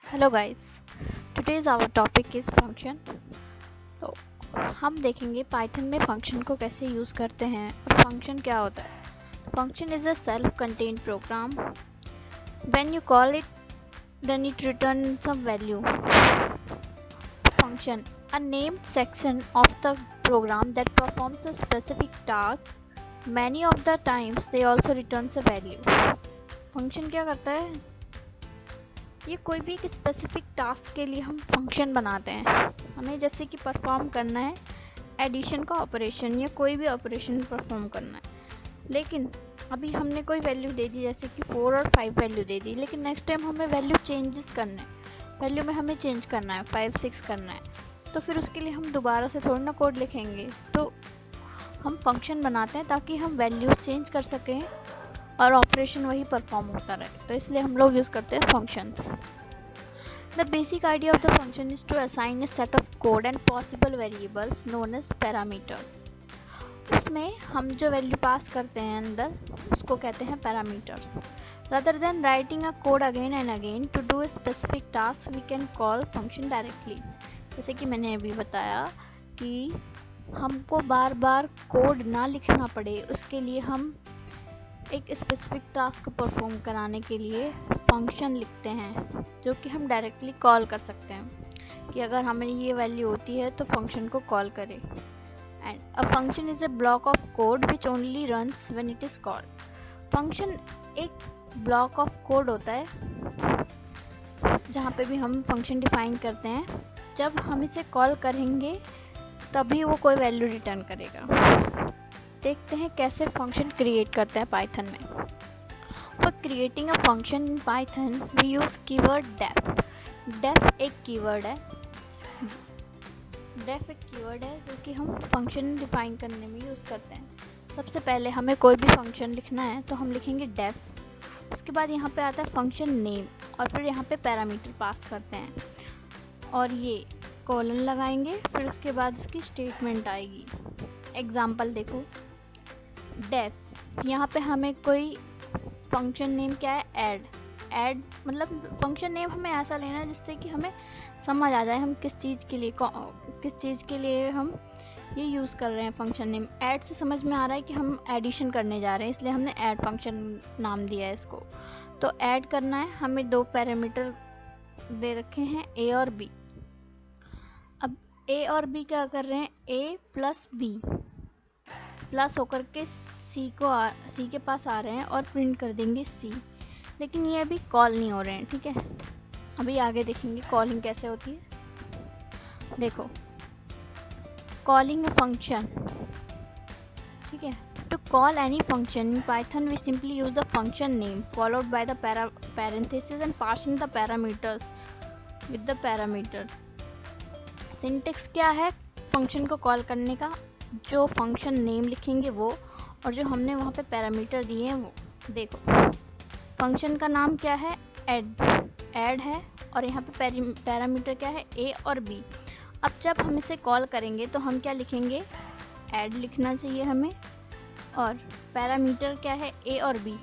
Hello guys, today's our topic is function. तो हम देखेंगे पाइथन में फंक्शन को कैसे यूज़ करते हैं और फंक्शन क्या होता है। Function is a self contained program. When you call it then it return some value. Function a named section of the program that performs a specific task. Many of the times they also returns a value. Function क्या करता है? ये कोई भी एक specific task के लिए हम फंक्शन बनाते हैं। हमें जैसे कि परफॉर्म करना है एडिशन का ऑपरेशन या कोई भी ऑपरेशन परफॉर्म करना है, लेकिन अभी हमने कोई वैल्यू दे दी, जैसे कि 4 और 5 वैल्यू दे दी, लेकिन नेक्स्ट टाइम हमें वैल्यू चेंजेस करना है, वैल्यू में हमें चेंज करना है, 5 6 करना है, तो फिर उसके लिए हम दोबारा से थोड़ा ना कोड लिखेंगे। तो हम फंक्शन बनाते हैं ताकि हम वैल्यूज चेंज कर सकें और ऑपरेशन वही परफॉर्म होता रहे, तो इसलिए हम लोग यूज़ करते हैं functions. The basic idea of the function is to assign a set of code and possible variables known as parameters. उसमें हम जो वैल्यू पास करते हैं अंदर उसको कहते हैं parameters. Rather than writing a code again and again to do a specific task, we can call function directly. जैसे कि मैंने अभी बताया कि हमको बार बार कोड ना लिखना पड़े, उसके लिए हम एक स्पेसिफिक टास्क परफॉर्म कराने के लिए फंक्शन लिखते हैं जो कि हम डायरेक्टली कॉल कर सकते हैं कि अगर हमें ये वैल्यू होती है तो फंक्शन को कॉल करें। And a function is a block of code which only runs when it is called. Function एक ब्लॉक ऑफ कोड होता है जहाँ पे भी हम फंक्शन डिफाइन करते हैं, जब हम इसे कॉल करेंगे तभी वो कोई वैल्यू रिटर्न करेगा। देखते हैं कैसे फंक्शन क्रिएट करते हैं पाइथन में। For creating a function in Python, we use keyword def. Def एक कीवर्ड है। def एक कीवर्ड है जो कि हम फंक्शन डिफाइन करने में यूज़ करते हैं। सबसे पहले हमें कोई भी फंक्शन लिखना है तो हम लिखेंगे def। उसके बाद यहाँ पे आता है फंक्शन नेम और फिर यहाँ पे पैरामीटर पास करते हैं और ये कॉलन लगाएंगे, फिर उसके बाद उसकी स्टेटमेंट आएगी। एग्जाम्पल देखो, def यहाँ पे हमें कोई फंक्शन नेम क्या है, ऐड मतलब फंक्शन नेम हमें ऐसा लेना है जिससे कि हमें समझ आ जाए हम किस चीज़ के लिए हम ये यूज़ कर रहे हैं फंक्शन नेम। ऐड से समझ में आ रहा है कि हम एडिशन करने जा रहे हैं, इसलिए हमने ऐड फंक्शन नाम दिया है इसको। तो ऐड करना है, हमें 2 पैरामीटर दे रखे हैं ए और बी। अब ए और बी क्या कर रहे हैं, ए प्लस बी प्लस होकर के सी के पास आ रहे हैं और प्रिंट कर देंगे सी, लेकिन ये अभी कॉल नहीं हो रहे हैं। ठीक है, अभी आगे देखेंगे कॉलिंग कैसे होती है। देखो, कॉलिंग अ फंक्शन, ठीक है। To call any function in Python we simply use the function name followed by the parenthesis and passing the parameters with the parameters. Syntax क्या है फंक्शन को कॉल करने का, जो फंक्शन नेम लिखेंगे वो, और जो हमने वहाँ पे पैरामीटर दिए हैं वो। देखो, फंक्शन का नाम क्या है, ऐड है, और यहाँ पे पैरामीटर क्या है, ए और बी। अब जब हम इसे कॉल करेंगे तो हम क्या लिखेंगे, ऐड लिखना चाहिए हमें, और पैरामीटर क्या है, ए और बी।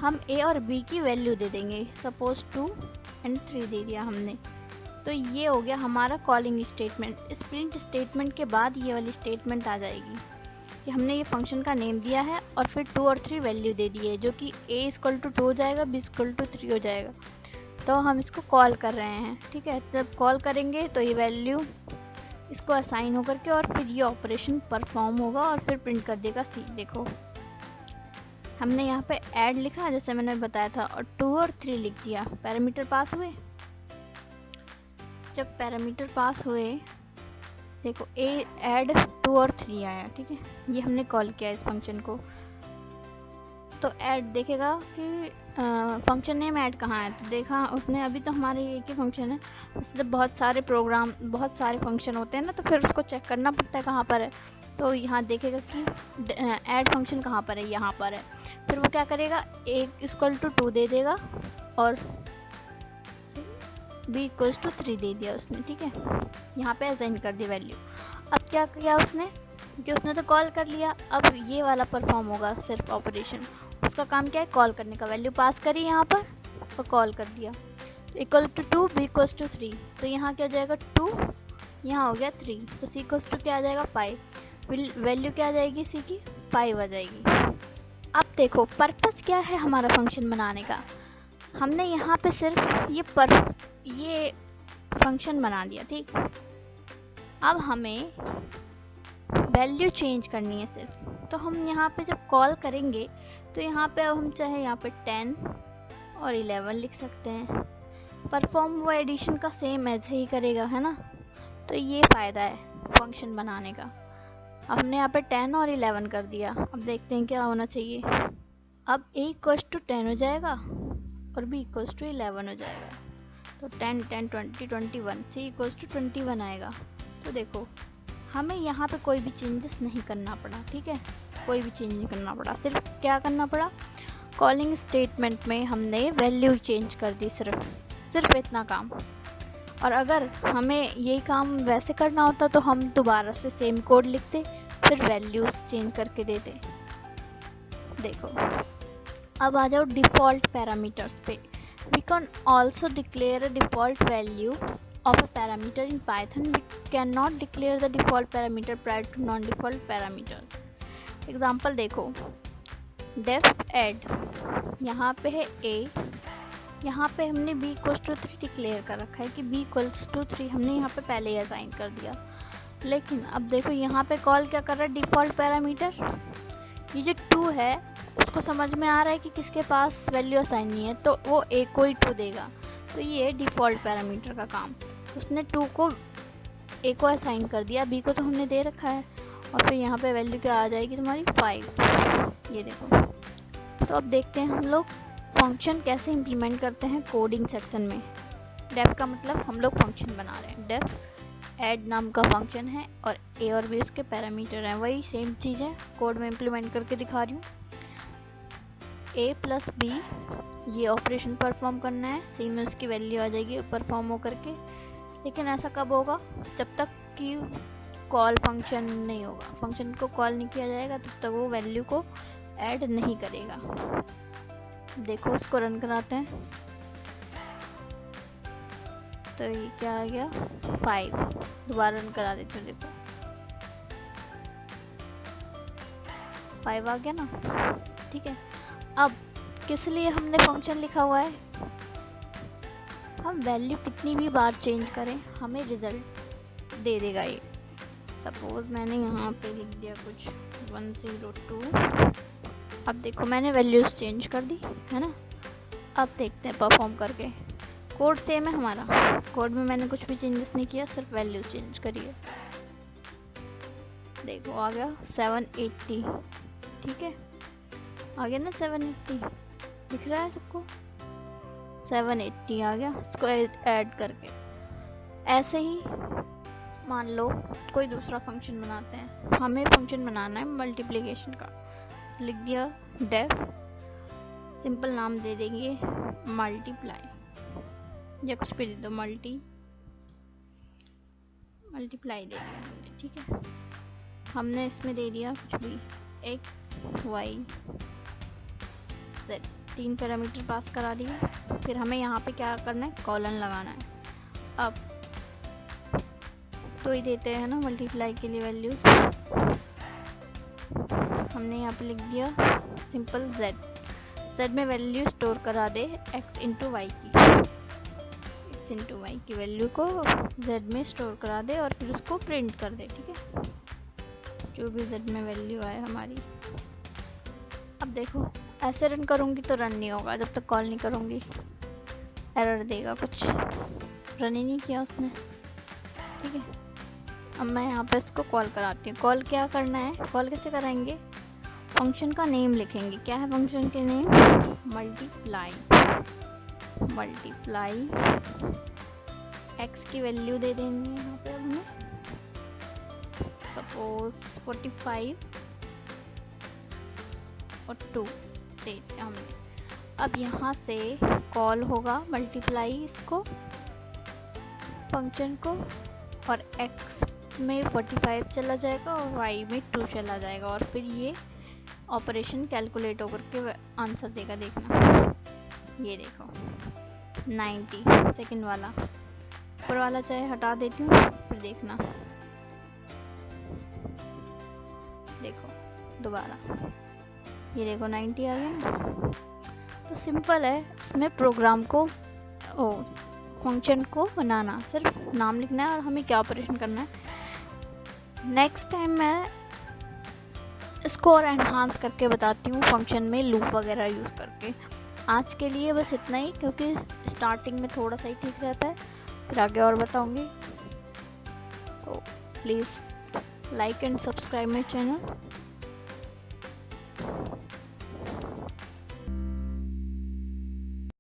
हम ए और बी की वैल्यू दे देंगे, सपोज 2 एंड 3 दे दिया हमने। तो ये हो गया हमारा कॉलिंग स्टेटमेंट। इस प्रिंट स्टेटमेंट के बाद ये वाली स्टेटमेंट आ जाएगी कि हमने ये फंक्शन का नेम दिया है और फिर 2 और 3 वैल्यू दे दी है, जो कि a इक्वल टू 2 हो जाएगा, b इक्वल टू 3 हो जाएगा। तो हम इसको कॉल कर रहे हैं। ठीक है, जब कॉल करेंगे तो ये वैल्यू इसको असाइन होकर के और फिर ये ऑपरेशन परफॉर्म होगा और फिर प्रिंट कर देगा सी। देखो, हमने यहाँ पे ऐड लिखा जैसे मैंने बताया था और 2 और 3 लिख दिया, पैरामीटर पास हुए। जब पैरामीटर पास हुए, देखो ए ऐड 2 और 3 आया। ठीक है, ये हमने कॉल किया इस फंक्शन को। तो ऐड देखेगा कि फंक्शन नेम ऐड कहाँ है, तो देखा उसने अभी तो हमारे एक ही फंक्शन है। वैसे जब बहुत सारे फंक्शन होते हैं ना, तो फिर उसको चेक करना पड़ता है कहाँ पर है। तो यहाँ देखेगा कि ऐड फंक्शन कहाँ पर है, यहाँ पर है। फिर वो क्या करेगा, ए इक्वल टू 2 दे देगा और b इक्वल्स टू 3 दे दिया उसने। ठीक है, यहाँ पे असाइन कर दी वैल्यू। अब क्या किया उसने, कि उसने तो कॉल कर लिया, अब ये वाला परफॉर्म होगा सिर्फ ऑपरेशन। उसका काम क्या है, कॉल करने का। वैल्यू पास करी यहाँ पर और कॉल कर दिया। Equal to 2, b equal to 3, तो यहाँ क्या हो जाएगा 2, यहाँ हो गया 3, तो c इक्वल टू क्या आ जाएगा 5, वैल्यू क्या आ जाएगी c की 5 आ जाएगी। अब देखो पर्पस क्या है हमारा फंक्शन बनाने का, हमने यहाँ पे सिर्फ ये फंक्शन बना दिया, ठीक। अब हमें वैल्यू चेंज करनी है सिर्फ, तो हम यहाँ पे जब कॉल करेंगे तो यहाँ पे अब हम चाहे यहाँ पे 10 और 11 लिख सकते हैं, परफॉर्म वो एडिशन का सेम ऐसे ही करेगा, है ना। तो ये फ़ायदा है फंक्शन बनाने का। अब हमने यहाँ पे 10 और 11 कर दिया, अब देखते हैं क्या होना चाहिए। अब a इक्वल टू 10 हो जाएगा और b इक्वल टू 11 हो जाएगा, तो 10 10 20 21, c इक्वल टू 21 आएगा। तो देखो हमें यहाँ पे कोई भी चेंजेस नहीं करना पड़ा, ठीक है, कोई भी चेंज नहीं करना पड़ा, सिर्फ क्या करना पड़ा, कॉलिंग स्टेटमेंट में हमने वैल्यू चेंज कर दी, सिर्फ इतना काम। और अगर हमें यही काम वैसे करना होता तो हम दोबारा से सेम कोड लिखते, फिर वैल्यूज चेंज करके देते। देखो अब आ जाओ डिफ़ॉल्ट पैरामीटर्स पे। We can also declare a default value of a parameter in Python. We cannot declare the default parameter prior to non-default parameters. Example देखो, def add, यहाँ पे है a, यहाँ पे हमने b इक्वल्स टू 3 डिक्लेयर कर रखा है कि b इक्वल्स टू 3 हमने यहाँ पे पहले ही असाइन कर दिया। लेकिन अब देखो यहाँ पे कॉल क्या कर रहा है, डिफ़ॉल्ट पैरामीटर। ये जो 2 है उसको समझ में आ रहा है कि किसके पास वैल्यू असाइन नहीं है, तो वो a को ही 2 देगा। तो ये डिफ़ॉल्ट पैरामीटर का काम, उसने 2 को a को असाइन कर दिया, b को तो हमने दे रखा है, और फिर यहाँ पे वैल्यू क्या आ जाएगी तुम्हारी 5। ये देखो, तो अब देखते हैं हम लोग फंक्शन कैसे इम्प्लीमेंट करते हैं कोडिंग सेक्शन में। डेफ का मतलब हम लोग फंक्शन बना रहे हैं, डेफ ऐड नाम का फंक्शन है और a और b उसके पैरामीटर हैं, वही सेम चीज़ है, कोड में इम्प्लीमेंट करके दिखा रही हूँ। a प्लस b ये ऑपरेशन परफॉर्म करना है, सी में उसकी वैल्यू आ जाएगी परफॉर्म हो करके। लेकिन ऐसा कब होगा, जब तक कि कॉल फंक्शन नहीं होगा, फंक्शन को कॉल नहीं किया जाएगा तब तक वो वैल्यू को ऐड नहीं करेगा। देखो उसको रन कराते हैं, तो ये क्या आ गया 5, दोबारा रन करा देते हैं, देखो 5 आ गया ना, ठीक है। अब किस लिए हमने फंक्शन लिखा हुआ है, हम वैल्यू कितनी भी बार चेंज करें हमें रिजल्ट दे देगा ये। सपोज मैंने यहाँ पे लिख दिया कुछ 102, अब देखो मैंने वैल्यूज चेंज कर दी, है ना। अब देखते हैं परफॉर्म करके, कोड सेम है हमारा, कोड में मैंने कुछ भी चेंजेस नहीं किया, सिर्फ वैल्यूज चेंज करी है। देखो आ गया 780, ठीक है, आ गया ना 780, दिख रहा है सबको, 780 आ गया, इसको ऐड करके। ऐसे ही मान लो कोई दूसरा फंक्शन बनाते हैं, हमें फंक्शन बनाना है मल्टीप्लिकेशन का, लिख दिया डेफ, सिंपल नाम दे देंगे मल्टीप्लाई, या कुछ भी दे दो, मल्टीप्लाई दे दिया हमने, ठीक है। हमने इसमें दे दिया कुछ भी x y z, 3 parameter pass करा दिए। फिर हमें यहाँ पे क्या करना है, कॉलन लगाना है। अब तो ही देते हैं ना मल्टीप्लाई के लिए वैल्यूज, हमने यहाँ पे लिख दिया सिंपल z में वैल्यू स्टोर करा दे x इंटू वाई की वैल्यू को z में स्टोर करा दे और फिर उसको प्रिंट कर दे, ठीक है, जो भी z में वैल्यू आए हमारी। अब देखो ऐसे रन करूँगी तो रन नहीं होगा, जब तक कॉल नहीं करूँगी एरर देगा, कुछ रन ही नहीं किया उसने, ठीक है। अब मैं यहाँ पे इसको कॉल कराती हूँ। कॉल क्या करना है, कॉल कैसे कराएंगे, फंक्शन का नेम लिखेंगे, क्या है फंक्शन के नेम, मल्टीप्लाई x की वैल्यू दे देंगे यहाँ पे, अब हमें सपोज 45 और 2 देते हमने। अब यहाँ से कॉल होगा मल्टीप्लाई इसको फंक्शन को, और x में 45 चला जाएगा और y में 2 चला जाएगा, और फिर ये ऑपरेशन कैलकुलेट होकर के आंसर देगा। देखना ये देखो 90 सेकंड वाला, ऊपर वाला चाहे हटा देती हूँ, फिर देखना, देखो दोबारा, ये देखो 90 आ गया ना। तो सिंपल है इसमें प्रोग्राम को, फंक्शन को बनाना, सिर्फ नाम लिखना है और हमें क्या ऑपरेशन करना है। नेक्स्ट टाइम मैं इसको और एनहांस करके बताती हूँ फंक्शन में लूप वगैरह यूज़ करके। आज के लिए बस इतना ही, क्योंकि स्टार्टिंग में थोड़ा सा ही ठीक रहता है, फिर आगे और बताऊँगी। तो please like and subscribe my channel.